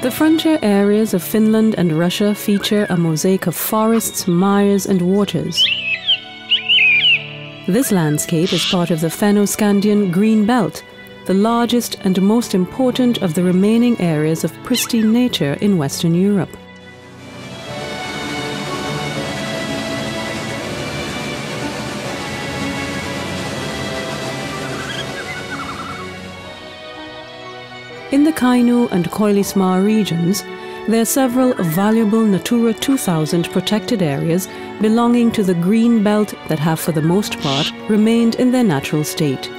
The frontier areas of Finland and Russia feature a mosaic of forests, mares and waters. This landscape is part of the Fennoscandian Green Belt, the largest and most important of the remaining areas of pristine nature in Western Europe. In the Kainuu and Koillismaa regions, there are several valuable Natura 2000 protected areas belonging to the green belt that have for the most part remained in their natural state.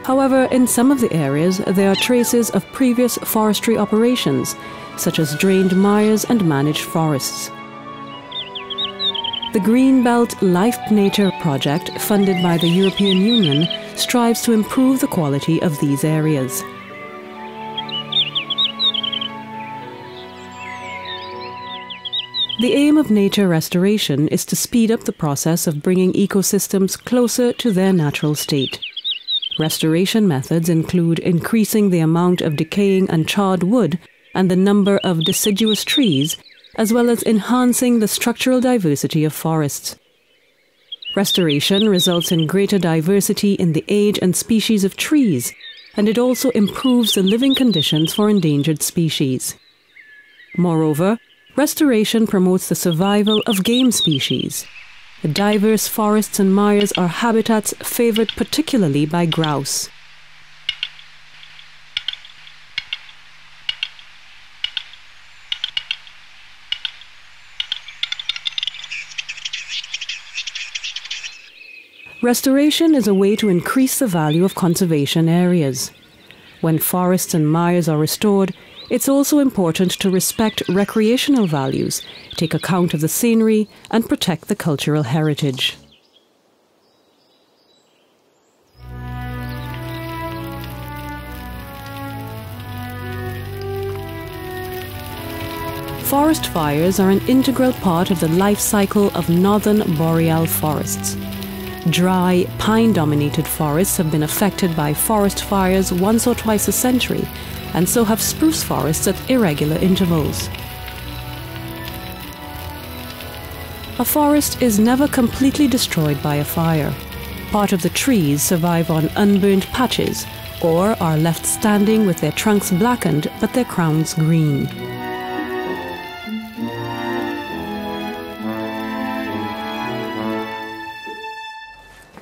However, in some of the areas there are traces of previous forestry operations, such as drained mares and managed forests. The Greenbelt Life Nature project, funded by the European Union, strives to improve the quality of these areas. The aim of nature restoration is to speed up the process of bringing ecosystems closer to their natural state. Restoration methods include increasing the amount of decaying and charred wood and the number of deciduous trees, as well as enhancing the structural diversity of forests. Restoration results in greater diversity in the age and species of trees, and it also improves the living conditions for endangered species. Moreover, restoration promotes the survival of game species. The diverse forests and mares are habitats favored particularly by grouse. Restoration is a way to increase the value of conservation areas. When forests and mares are restored, it's also important to respect recreational values, take account of the scenery, and protect the cultural heritage. Forest fires are an integral part of the life cycle of northern boreal forests. Dry, pine-dominated forests have been affected by forest fires once or twice a century, and so have spruce forests at irregular intervals. A forest is never completely destroyed by a fire. Part of the trees survive on unburned patches, or are left standing with their trunks blackened but their crowns green.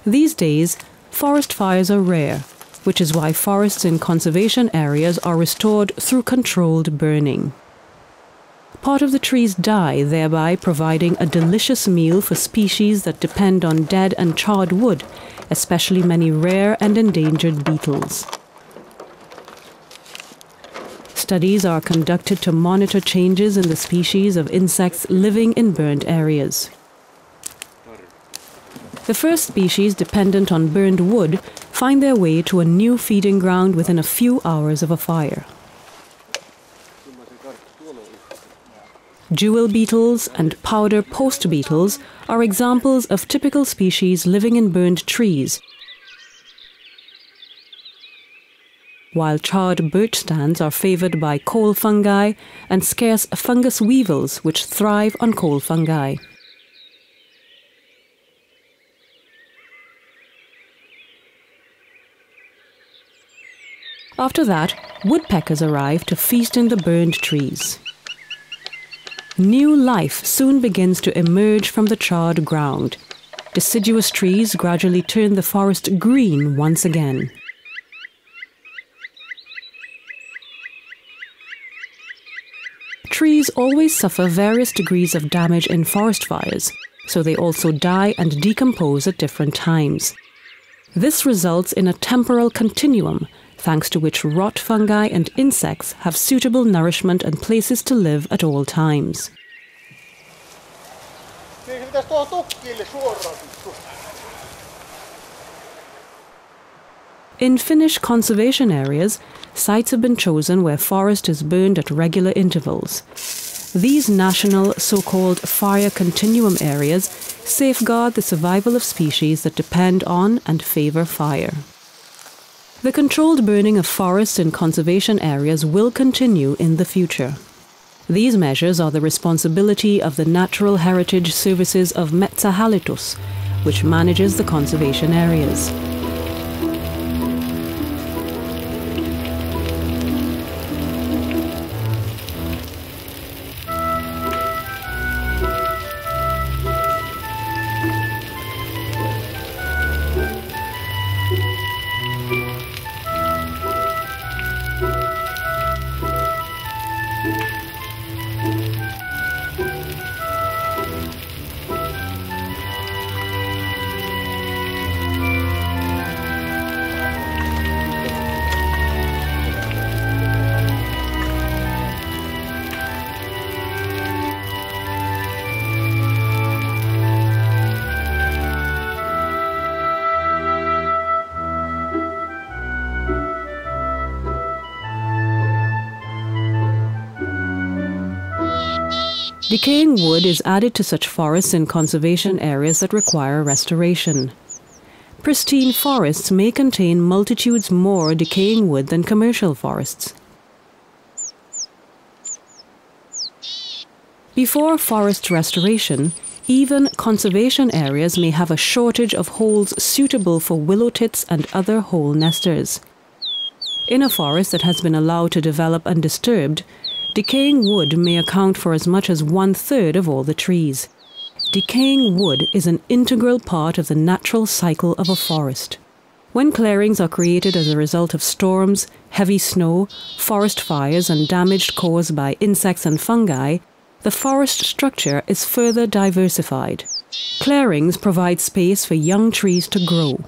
These days, forest fires are rare, which is why forests in conservation areas are restored through controlled burning. Part of the trees die, thereby providing a delicious meal for species that depend on dead and charred wood, especially many rare and endangered beetles. Studies are conducted to monitor changes in the species of insects living in burned areas. The first species dependent on burned wood find their way to a new feeding ground within a few hours of a fire. Jewel beetles and powder post beetles are examples of typical species living in burned trees, while charred birch stands are favoured by coal fungi and scarce fungus weevils which thrive on coal fungi. After that, woodpeckers arrive to feast in the burned trees. New life soon begins to emerge from the charred ground. Deciduous trees gradually turn the forest green once again. Trees always suffer various degrees of damage in forest fires, so they also die and decompose at different times. This results in a temporal continuum, thanks to which rot fungi and insects have suitable nourishment and places to live at all times. In Finnish conservation areas, sites have been chosen where forest is burned at regular intervals. These national so-called fire continuum areas safeguard the survival of species that depend on and favour fire. The controlled burning of forests in conservation areas will continue in the future. These measures are the responsibility of the Natural Heritage Services of Metsähallitus, which manages the conservation areas. Decaying wood is added to such forests in conservation areas that require restoration. Pristine forests may contain multitudes more decaying wood than commercial forests. Before forest restoration, even conservation areas may have a shortage of holes suitable for willow tits and other hole nesters. In a forest that has been allowed to develop undisturbed, decaying wood may account for as much as 1/3 of all the trees. Decaying wood is an integral part of the natural cycle of a forest. When clearings are created as a result of storms, heavy snow, forest fires, and damage caused by insects and fungi, the forest structure is further diversified. Clearings provide space for young trees to grow.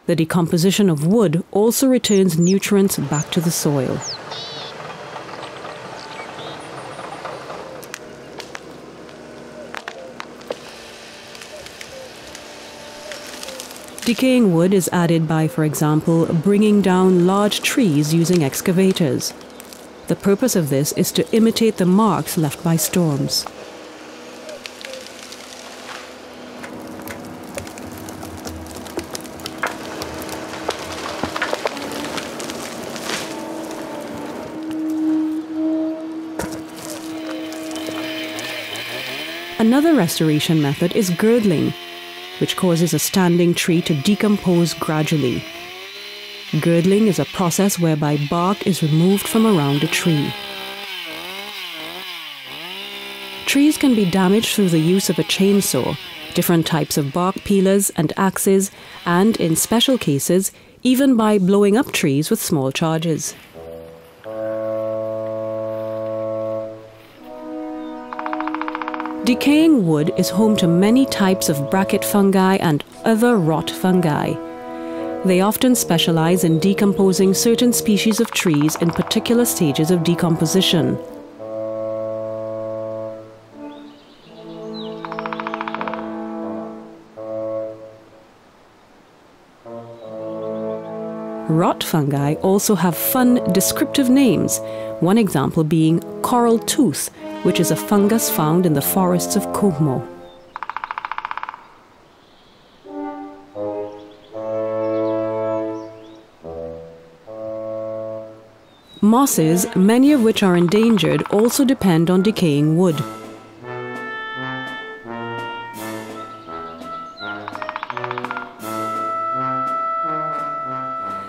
The decomposition of wood also returns nutrients back to the soil. Decaying wood is added by, for example, bringing down large trees using excavators. The purpose of this is to imitate the marks left by storms. Another restoration method is girdling, which causes a standing tree to decompose gradually. Girdling is a process whereby bark is removed from around a tree. Trees can be damaged through the use of a chainsaw, different types of bark peelers and axes, and, in special cases, even by blowing up trees with small charges. Decaying wood is home to many types of bracket fungi and other rot fungi. They often specialize in decomposing certain species of trees in particular stages of decomposition. Rot fungi also have fun, descriptive names, one example being coral tooth, which is a fungus found in the forests of Kuhmo. Mosses, many of which are endangered, also depend on decaying wood.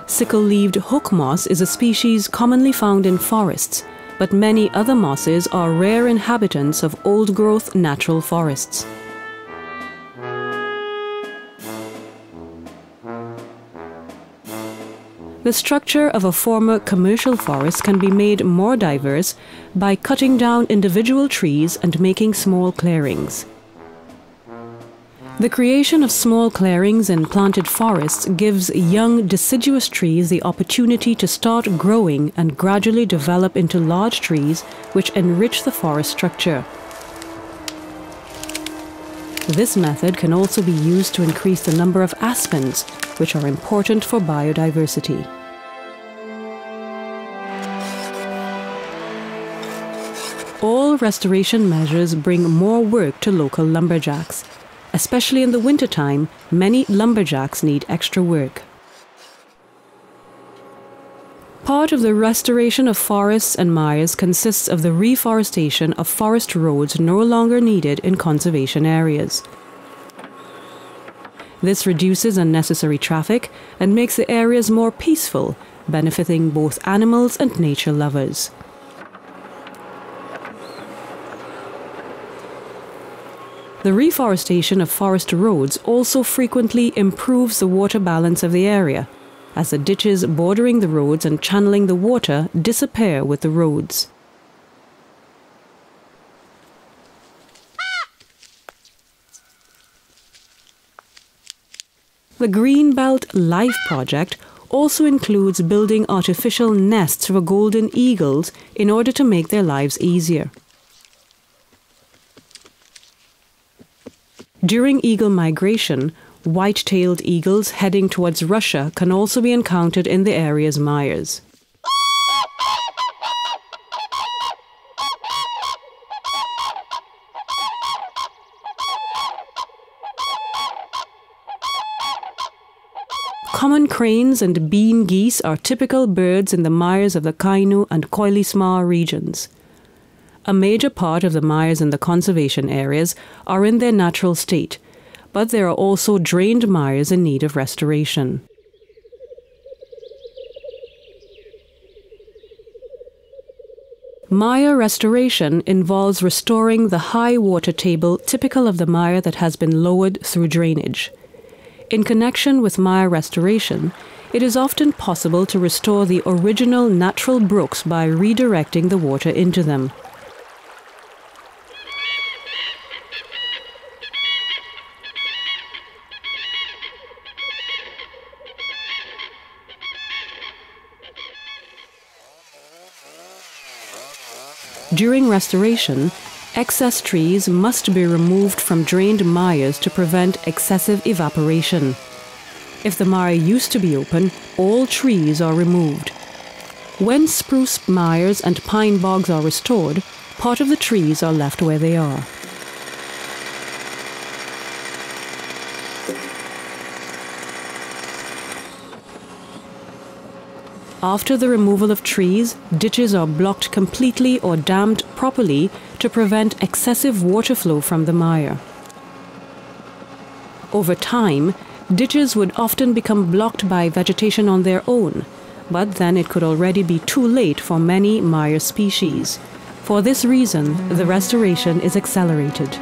Sickle-leaved hook moss is a species commonly found in forests, but many other mosses are rare inhabitants of old-growth natural forests. The structure of a former commercial forest can be made more diverse by cutting down individual trees and making small clearings. The creation of small clearings in planted forests gives young deciduous trees the opportunity to start growing and gradually develop into large trees which enrich the forest structure. This method can also be used to increase the number of aspens, which are important for biodiversity. All restoration measures bring more work to local lumberjacks. Especially in the wintertime, many lumberjacks need extra work. Part of the restoration of forests and mires consists of the reforestation of forest roads no longer needed in conservation areas. This reduces unnecessary traffic and makes the areas more peaceful, benefiting both animals and nature lovers. The reforestation of forest roads also frequently improves the water balance of the area, as the ditches bordering the roads and channeling the water disappear with the roads. The Greenbelt Life project also includes building artificial nests for golden eagles in order to make their lives easier. During eagle migration, white-tailed eagles heading towards Russia can also be encountered in the area's mires. Common cranes and bean geese are typical birds in the mires of the Kainuu and Koillismaa regions. A major part of the mires in the conservation areas are in their natural state, but there are also drained mires in need of restoration. Mire restoration involves restoring the high water table typical of the mire that has been lowered through drainage. In connection with mire restoration, it is often possible to restore the original natural brooks by redirecting the water into them. During restoration, excess trees must be removed from drained mires to prevent excessive evaporation. If the mire used to be open, all trees are removed. When spruce mires and pine bogs are restored, part of the trees are left where they are. After the removal of trees, ditches are blocked completely or dammed properly to prevent excessive water flow from the mire. Over time, ditches would often become blocked by vegetation on their own, but then it could already be too late for many mire species. For this reason, the restoration is accelerated.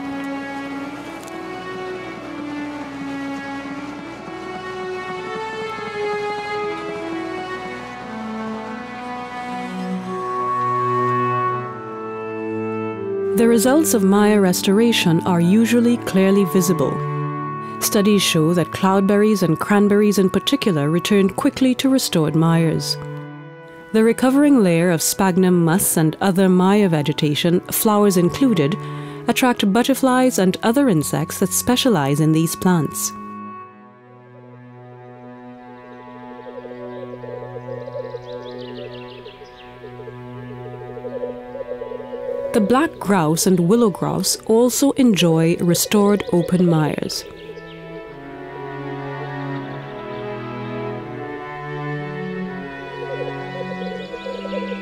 The results of mire restoration are usually clearly visible. Studies show that cloudberries and cranberries in particular returned quickly to restored mires. The recovering layer of sphagnum moss and other mire vegetation, flowers included, attract butterflies and other insects that specialize in these plants. The black grouse and willow grouse also enjoy restored open mires.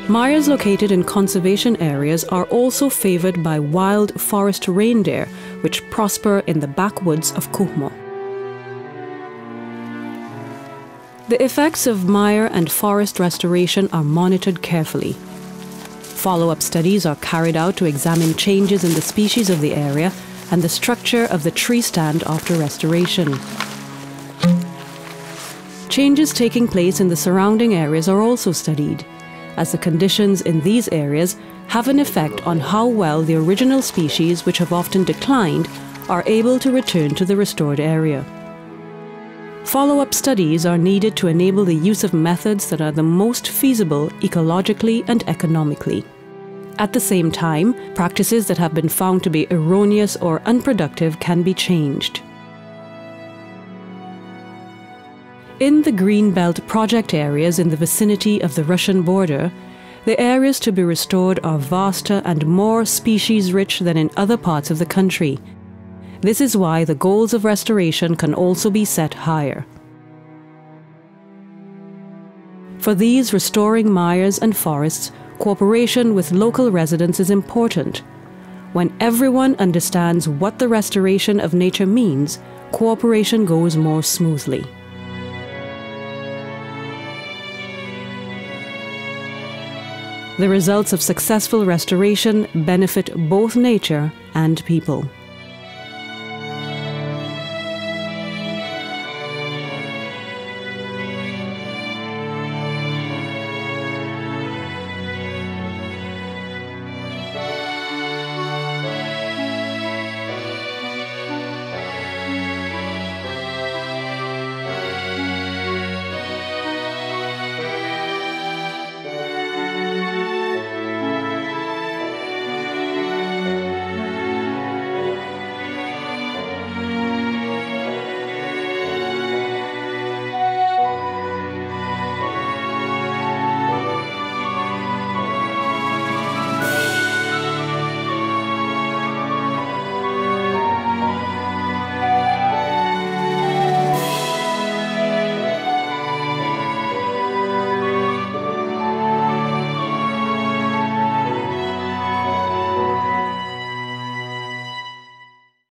Mires located in conservation areas are also favored by wild forest reindeer, which prosper in the backwoods of Kuhmo. The effects of mire and forest restoration are monitored carefully. Follow-up studies are carried out to examine changes in the species of the area and the structure of the tree stand after restoration. Changes taking place in the surrounding areas are also studied, as the conditions in these areas have an effect on how well the original species, which have often declined, are able to return to the restored area. Follow-up studies are needed to enable the use of methods that are the most feasible ecologically and economically. At the same time, practices that have been found to be erroneous or unproductive can be changed. In the Greenbelt project areas in the vicinity of the Russian border, the areas to be restored are vaster and more species-rich than in other parts of the country. This is why the goals of restoration can also be set higher. For these restoring mires and forests, cooperation with local residents is important. When everyone understands what the restoration of nature means, cooperation goes more smoothly. The results of successful restoration benefit both nature and people.